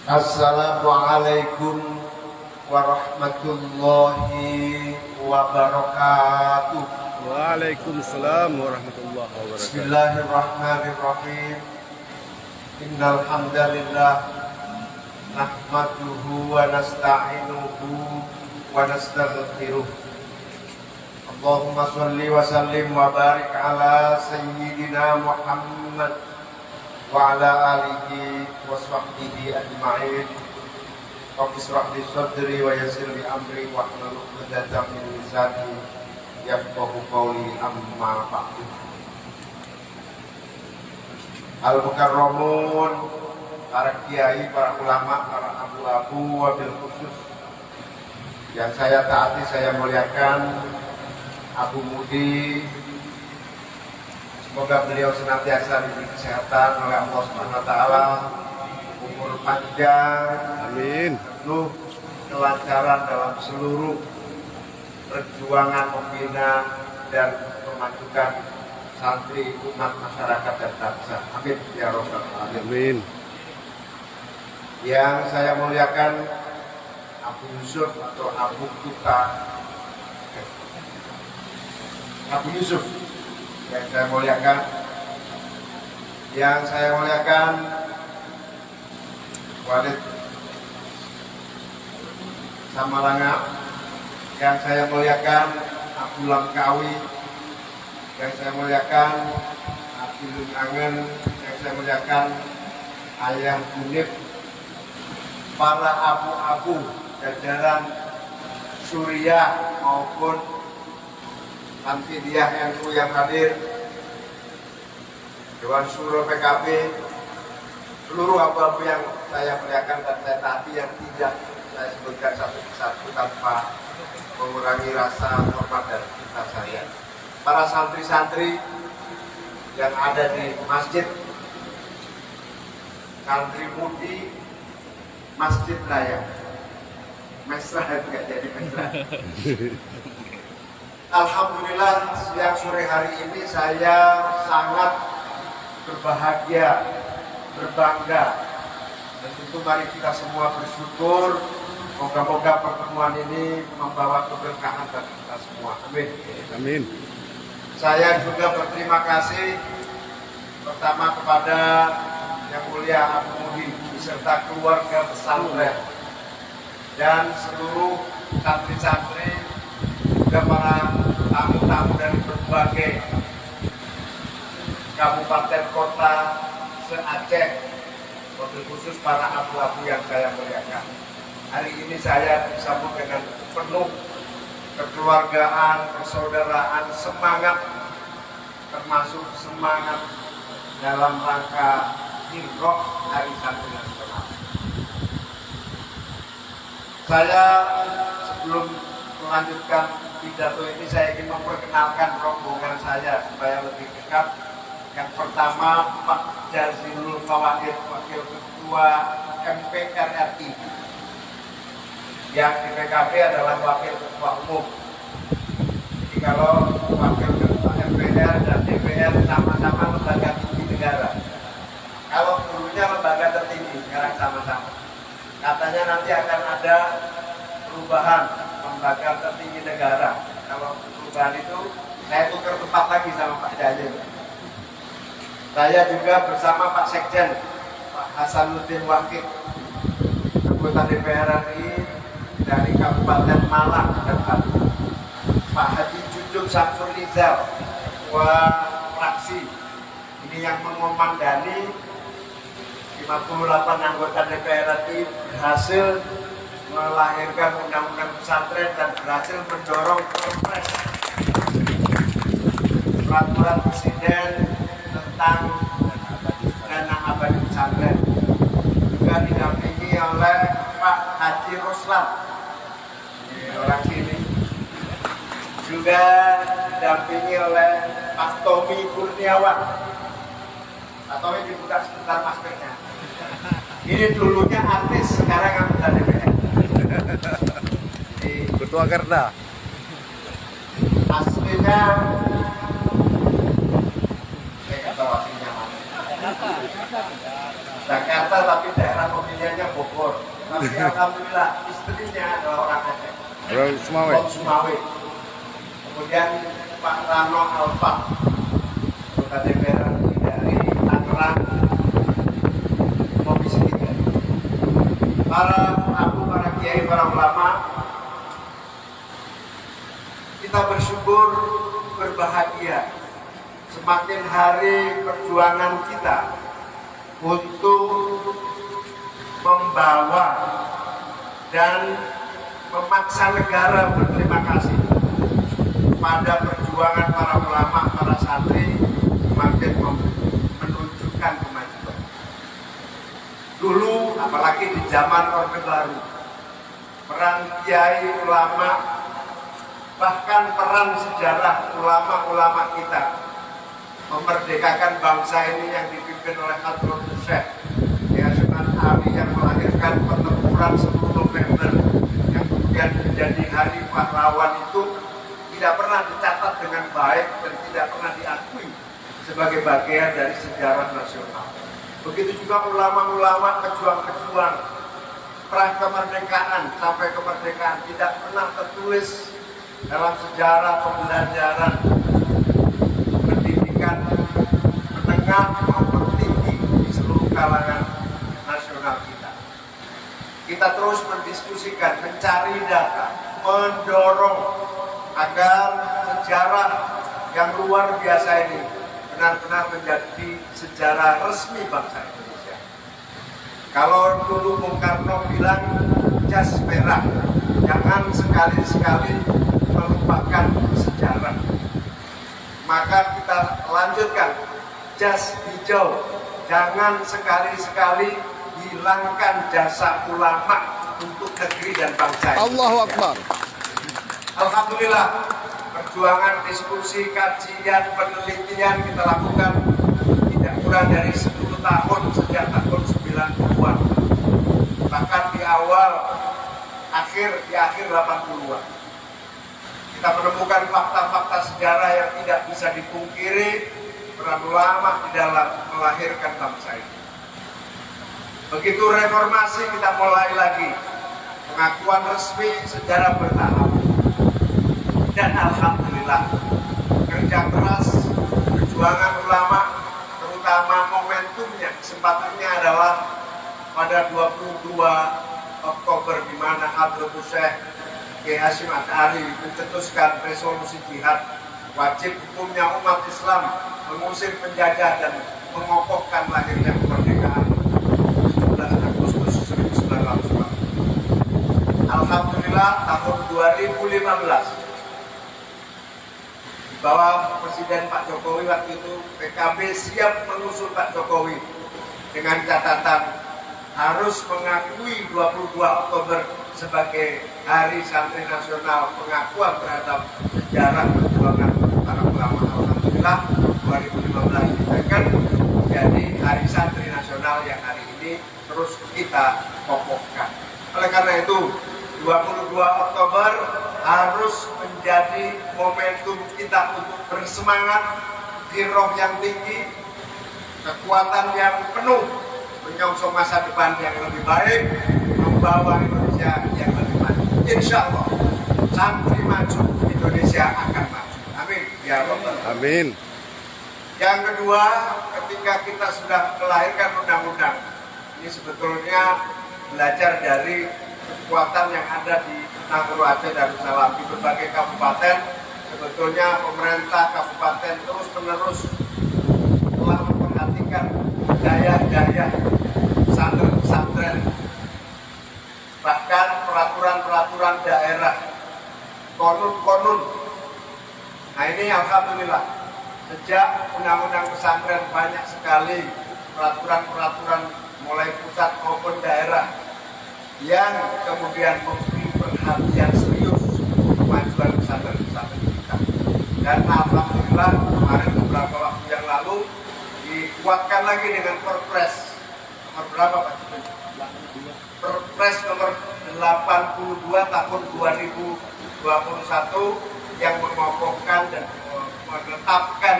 Assalamualaikum warahmatullahi wabarakatuh. Waalaikumsalam warahmatullahi wabarakatuh. Bismillahirrahmanirrahim. Innal hamdalillah nahmaduhu wa nasta'inuhu wa nastaghfiruh. Allahumma shalli wa sallim wa barik ala sayyidina Muhammad wa ala alihi wa sahbihi ajma'in. Rabbi shrah li sadri wa yassir li amri wahlul 'uqdatam min lisani yafqahu qawli, amma ba'du. Al-mukarramun, para kiai, para ulama, para abu-abu, wabil khusus yang saya taati, saya muliakan, Abu Mudi. Semoga beliau senantiasa diberi kesehatan oleh Allah Subhanahu wa taala, umur panjang, Amin. penuh kelancaran dalam seluruh perjuangan membina dan memajukan santri, umat, masyarakat dan bangsa. Amin ya rabbal alamin. Amin. Yang saya muliakan Abu Yusuf atau Abu Kuta, Abu Yusuf yang saya muliakan, Walid Samalanga, yang saya muliakan Abu Langkawi, yang saya muliakan Abu Lunangen, yang saya muliakan Ayah Bunif, para abu-abu jajaran Suriah maupun Tanfidiyah NU yang hadir, Dewan Syuro PKB, seluruh abu-abu yang saya muliakan dan saya taati, yang tidak saya sebutkan satu persatu tanpa mengurangi rasa hormat dan cinta saya. Para santri-santri yang ada di masjid, santri mudi Masjid Raya, mesra nggak jadi mesra. Alhamdulillah, siang sore hari ini saya sangat berbahagia, berbangga, dan tentu mari kita semua bersyukur. Moga-moga pertemuan ini membawa keberkahan bagi kita semua. Amin. Amin. Saya juga berterima kasih pertama kepada Yang Mulia Abu Mudi beserta keluarga pesantren dan seluruh santri-santri, juga para tamu-tamu dari berbagai kabupaten kota se-Aceh, wabil khusus para abu-abu yang saya muliakan. Hari ini saya disambut dengan penuh kekeluargaan, persaudaraan, semangat, termasuk semangat dalam rangka Himroh Hari Santri Nasional. Saya sebelum melanjutkan pidato ini, saya ingin memperkenalkan rombongan saya supaya lebih dekat. Yang pertama, Pak Jazilul Fawahid, Wakil Ketua MPR RI, yang di PKB adalah Wakil Ketua Umum. Jadi kalau Wakil Ketua MPR dan DPR sama-sama lembaga tinggi negara. Kalau dulunya lembaga tertinggi, sekarang sama-sama. Katanya nanti akan ada perubahan lembaga tertinggi negara. Kalau perubahan itu saya tukar tempat lagi sama Pak Jazil. Saya juga bersama Pak Sekjen, Pak Hasanuddin Wahid, anggota DPR RI dari Kabupaten Malang dan Banten. Pak Haji Jujun Samsul Rizal, Ketua Fraksi, ini yang mengomandani 58 anggota DPR RI, berhasil melahirkan undang-undang pesantren dan berhasil mendorong Perpres peraturan presiden tentang dana abadi pesantren, juga didampingi oleh Pak Haji Ruslan, ini orang sini, juga didampingi oleh Pak Tommy Kurniawan. Pak Tommy dibuka sebentar maskernya. Ini dulunya artis, sekarang anggota DPR. Ketua Kerda. Aslinya saya nggak tahu aslinya mana. Jakarta tapi daerah pemilihannya Bogor. tapi alhamdulillah istrinya adalah orang Aceh, Orang Sumawe. Om Sumawe. Kemudian Pak Rano Alfa, anggota DPR dari Tangerang, Komisi 3. Para abu, para kiai, para ulama, kita bersyukur, berbahagia. Semakin hari perjuangan kita untuk membawa dan memaksa negara berterima kasih pada perjuangan para ulama, para santri, semakin menunjukkan kemajuan. Dulu, apalagi di zaman Orde Baru, peran kiai, ulama, bahkan peran sejarah ulama-ulama kita memerdekakan bangsa ini yang dipimpin oleh Hadratus Syekh Hasyim Ali yang melahirkan pertempuran 10 November yang kemudian menjadi hari pahlawan itu tidak pernah dicatat dengan baik dan tidak pernah diakui sebagai bagian dari sejarah nasional. Begitu juga ulama-ulama pejuang-pejuang pra kemerdekaan sampai kemerdekaan tidak pernah tertulis dalam sejarah pembelajaran pendidikan menengah maupun tinggi di seluruh kalangan nasional kita. Kita terus mendiskusikan, mencari data, mendorong agar sejarah yang luar biasa ini benar-benar menjadi sejarah resmi bangsa Indonesia. Kalau dulu Bung Karno bilang jas merah, jangan sekali-sekali melupakan sejarah. Maka kita lanjutkan jas hijau, jangan sekali-sekali hilangkan jasa ulama untuk negeri dan bangsa Indonesia. Allahu Akbar. Alhamdulillah, perjuangan diskusi, kajian, penelitian kita lakukan tidak kurang dari 10 tahun sejak tahun 90-an. Bahkan di akhir 80-an. Kita menemukan fakta-fakta sejarah yang tidak bisa dipungkiri peran ulama di dalam melahirkan bangsa ini. Begitu reformasi kita mulai lagi pengakuan resmi secara bertahap. Dan alhamdulillah kerja keras perjuangan ulama, terutama momentumnya, kesempatannya adalah pada 22 Oktober di mana Hadratus Syekh Hasyim Ali mencetuskan resolusi jihad wajib hukumnya umat Islam mengusir penjajah dan mengokohkan lahirnya kemerdekaan 19 Agustus 1945. Alhamdulillah tahun 2015 bahwa Presiden Pak Jokowi waktu itu PKB siap mengusul Pak Jokowi dengan catatan harus mengakui 22 Oktober sebagai Hari Santri Nasional, pengakuan terhadap sejarah perjuangan para ulama. Alhamdulillah 2015 ditekan jadi Hari Santri Nasional yang hari ini terus kita kokohkan. Oleh karena itu 22 Oktober harus menjadi momentum kita untuk bersemangat, giroh yang tinggi, kekuatan yang penuh, menyongsong masa depan yang lebih baik, membawa Indonesia yang lebih maju. Insya Allah, santri maju, Indonesia akan maju. Amin. Ya Rabbal Alamin. Amin. Yang kedua, ketika kita sudah melahirkan undang-undang, ini sebetulnya belajar dari kekuatan yang ada di Nagoro Aceh Darussalam di berbagai kabupaten. Sebetulnya pemerintah kabupaten terus-menerus telah memperhatikan daya-daya pesantren-pesantren, bahkan peraturan-peraturan daerah, konun-konun. Nah ini alhamdulillah sejak undang-undang pesantren banyak sekali peraturan-peraturan mulai pusat maupun daerah yang kemudian memberi perhatian serius kemajuan pesantren-pesantren kita. Dan alhamdulillah kemarin beberapa waktu yang lalu dikuatkan lagi dengan Perpres nomor berapa Pak? Perpres nomor 82 tahun 2021 yang mengokohkan dan menetapkan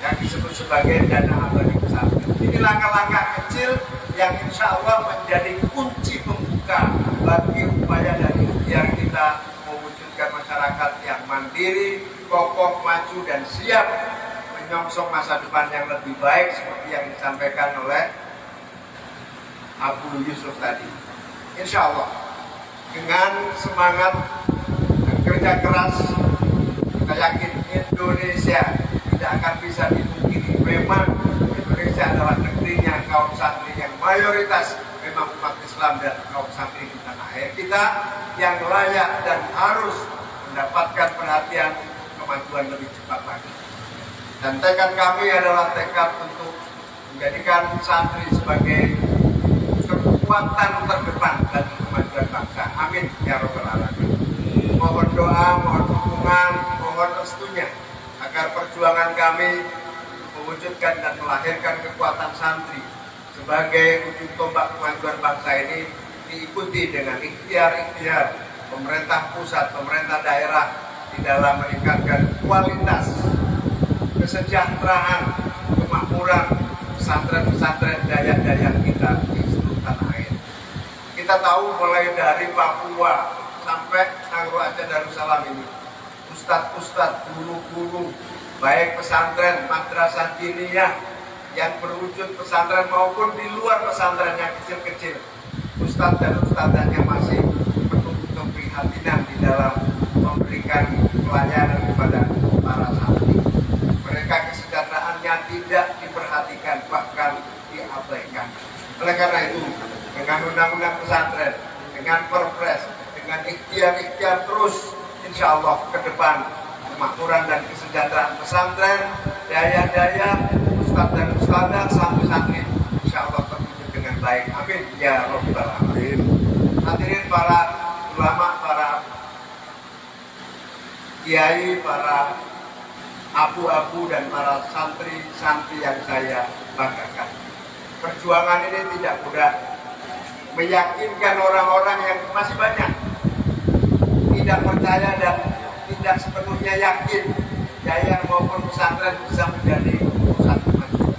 yang disebut sebagai dana abadi pesantren. Ini langkah-langkah kecil yang insya Allah menjadi kunci angka bagi upaya dan ikhtiar kita mewujudkan masyarakat yang mandiri, kokoh, maju, dan siap menyongsong masa depan yang lebih baik seperti yang disampaikan oleh Abu Yusuf tadi. Insya Allah dengan semangat dan kerja keras kita yakin Indonesia tidak akan bisa dipungkiri. Memang Indonesia adalah negerinya kaum santri yang mayoritas memang umat Islam dan kaum santri di tanah air kita yang layak dan harus mendapatkan perhatian kemajuan lebih cepat lagi. Dan tekad kami adalah tekad untuk menjadikan santri sebagai kekuatan terdepan bagi kemajuan bangsa. Amin ya robbal alamin. Mohon doa, mohon dukungan, mohon restunya agar perjuangan kami mewujudkan dan melahirkan kekuatan santri sebagai ujung tombak kemajuan bangsa ini diikuti dengan ikhtiar-ikhtiar pemerintah pusat, pemerintah daerah di dalam meningkatkan kualitas kesejahteraan, kemakmuran pesantren-pesantren daya-daya kita di seluruh tanah air. Kita tahu mulai dari Papua sampai Nangro Aceh Darussalam ini, ustadz-ustadz, guru-guru, baik pesantren, madrasah diniyah yang berwujud pesantren maupun di luar pesantren yang kecil-kecil, ustadz dan ustadzahnya masih penuh keprihatinan di dalam memberikan pelayanan kepada para santri. Mereka kesejahteraannya tidak diperhatikan, bahkan diabaikan. Oleh karena itu, dengan undang-undang pesantren, dengan perpres, dengan ikhtiar-ikhtiar terus, insya Allah ke depan kemakmuran dan kesejahteraan pesantren, daya-daya ustadz dan ustadzah, santri-santri, insya Allah terwujud dengan baik. Amin ya robbal alamin. Hadirin para ulama, para kiai, para abu-abu dan para santri-santri yang saya banggakan. Perjuangan ini tidak mudah. Meyakinkan orang-orang yang masih banyak tidak percaya dan tidak sepenuhnya yakin yayasan maupun pesantren bisa menjadi pusat kemajuan.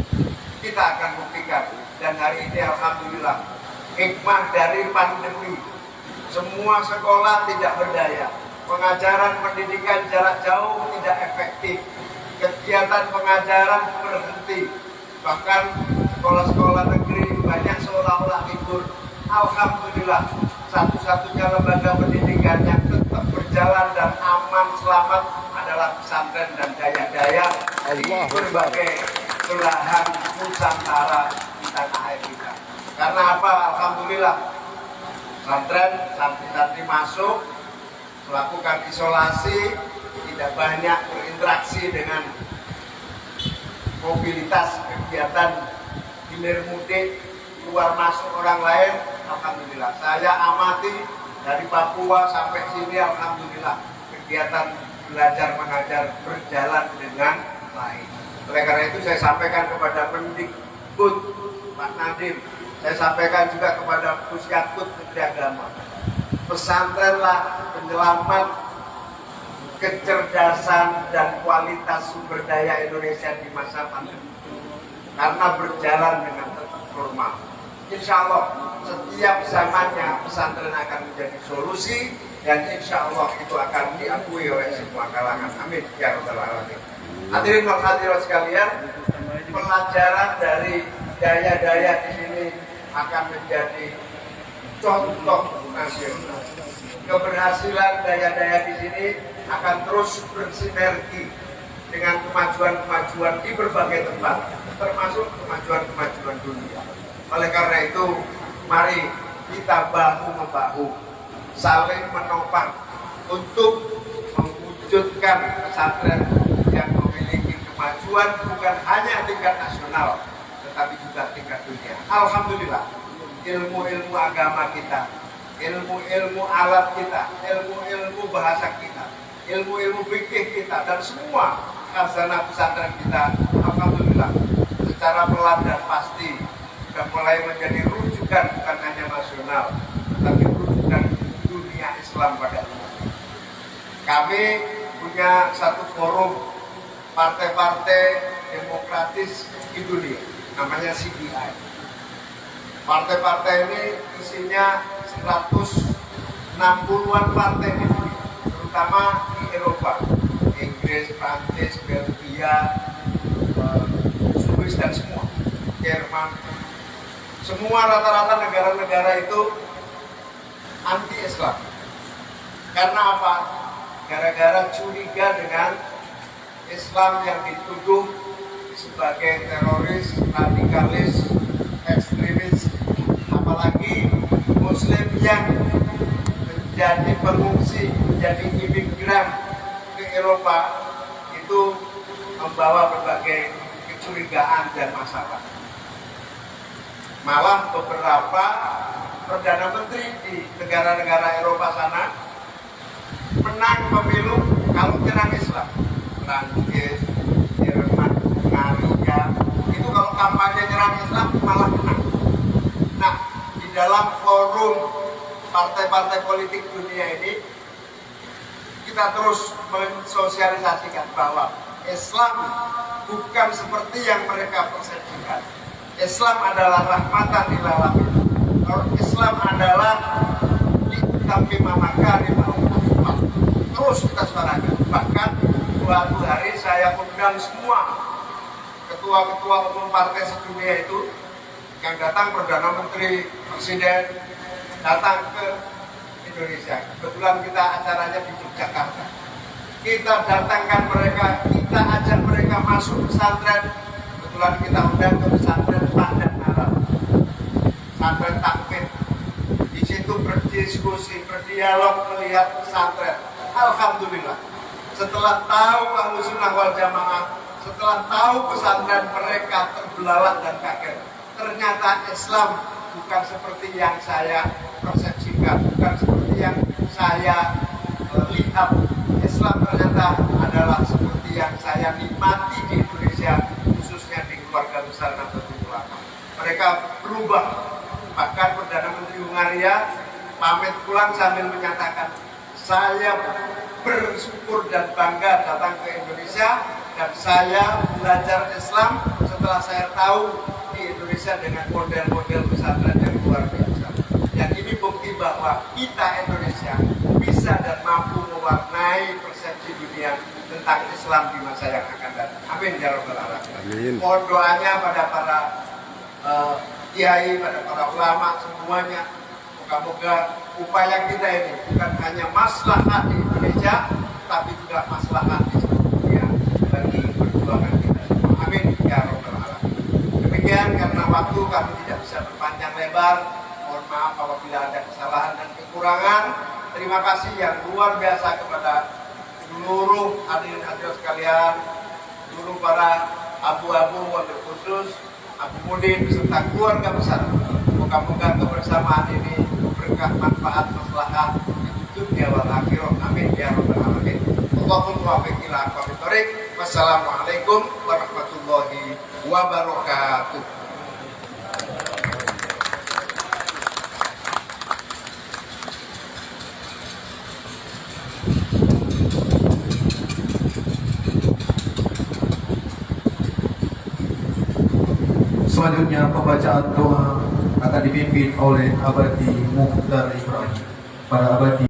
Kita akan buktikan, dan hari ini alhamdulillah hikmah dari pandemi, semua sekolah tidak berdaya, pengajaran pendidikan jarak jauh tidak efektif, kegiatan pengajaran berhenti, bahkan sekolah-sekolah negeri banyak seolah-olah libur. Alhamdulillah, satu-satunya lembaga pendidikan yang tetap berjalan dan aman selamat adalah pesantren dan daya-daya di berbagai belahan Nusantara di tanah air kita. Karena apa? Alhamdulillah, pesantren, santri-santri masuk, melakukan isolasi, tidak banyak berinteraksi dengan mobilitas kegiatan hilir mudik, keluar masuk orang lain. Alhamdulillah, saya amati dari Papua sampai sini, alhamdulillah kegiatan belajar mengajar berjalan dengan baik. Oleh karena itu saya sampaikan kepada Mendikbud Pak Nadiem, saya sampaikan juga kepada Pusyatkut Menteri Agama, pesantrenlah penyelamat kecerdasan dan kualitas sumber daya Indonesia di masa pandemi, karena berjalan dengan tetap normal. Insya Allah setiap zamannya pesantren akan menjadi solusi, dan insya Allah itu akan diakui oleh semua kalangan. Amin ya robbal alamin. Hadirin dan hadirat sekalian, pelajaran dari daya-daya di sini akan menjadi contoh nasional. Keberhasilan daya-daya di sini akan terus bersinergi dengan kemajuan-kemajuan di berbagai tempat, termasuk kemajuan-kemajuan dunia. Oleh karena itu, mari kita bahu-membahu, saling menopang untuk mewujudkan pesantren yang memiliki kemajuan bukan hanya tingkat nasional, tetapi juga tingkat dunia. Alhamdulillah, ilmu-ilmu agama kita, ilmu-ilmu alat kita, ilmu-ilmu bahasa kita, ilmu-ilmu fikih kita, dan semua khazanah pesantren kita, alhamdulillah, secara pelan dan pasti sudah mulai menjadi rujukan bukan hanya nasional, tetapi rujukan dunia Islam pada umumnya. Kami punya satu forum partai-partai demokratis di dunia, namanya CDI. Partai-partai ini isinya 160-an partai, terutama di Eropa, Inggris, Prancis, Belgia, Swiss dan semua, Jerman. Semua rata-rata negara-negara itu anti-Islam. Karena apa? Gara-gara curiga dengan Islam yang dituduh sebagai teroris, radikalis, ekstremis, apalagi Muslim yang menjadi pengungsi, menjadi imigran ke Eropa itu membawa berbagai kecurigaan dan masalah. Malah beberapa perdana menteri di negara-negara Eropa sana menang pemilu kalau menyerang Islam. Prancis, Jerman, Hungaria, itu kalau kampanye nyerang Islam malah menang. Nah, di dalam forum partai-partai politik dunia ini kita terus mensosialisasikan bahwa Islam bukan seperti yang mereka persepsikan. Islam adalah rahmatan lil alamin. Islam adalah liutamima makarimul akhlak. Terus kita suarakan. Bahkan suatu hari saya undang semua ketua-ketua umum partai sedunia itu yang datang, perdana menteri, presiden datang ke Indonesia. Kebetulan kita acaranya di Yogyakarta. Kita datangkan mereka, kita ajak mereka masuk pesantren. Kebetulan kita undang ke pesantren Pandan Arab, pesantren takfir. Di situ berdiskusi, berdialog, melihat pesantren. Alhamdulillah, setelah tahu Ahlussunnah wal Jamaah, setelah tahu pesantren mereka terbelalak dan kaget. Ternyata Islam bukan seperti yang saya persepsikan, bukan seperti yang saya lihat. Islam ternyata adalah seperti yang saya nikmati di Indonesia, khususnya di keluarga besar Nahdlatul Ulama. Mereka berubah. Bahkan Perdana Menteri Hungaria pamit pulang sambil menyatakan, saya bersyukur dan bangga datang ke Indonesia dan saya belajar Islam setelah saya tahu di Indonesia dengan model-model pesantren yang luar biasa. Dan ini bukti bahwa kita Indonesia bisa dan mampu mewarnai persepsi dunia tentang Islam di masa yang akan datang. Amin ya rabbal alamin. Mohon doanya pada para kiai, pada para ulama semuanya. Moga-moga upaya kita ini bukan hanya maslahat di Indonesia, tapi juga maslahat di seluruh dunia bagi perjuangan kita. Amin ya rabbal alamin. Demikian, karena waktu kami tidak bisa berpanjang lebar. Mohon maaf apabila ada kesalahan dan kekurangan. Terima kasih yang luar biasa kepada seluruh hadirin-hadirin sekalian, seluruh para abu-abu, wabil khusus Abu Mudin beserta keluarga besar. Moga-moga kebersamaan ini berkah manfaat maslahat di dunia wal akhirah. Amin ya rabbal alamin. Allahumma waffiq ila aqwamit thoriq. Wassalamualaikum warahmatullahi wabarakatuh. Selanjutnya pembacaan doa akan dipimpin oleh Abadi Mukhtar Ibrahim. Para Abadi.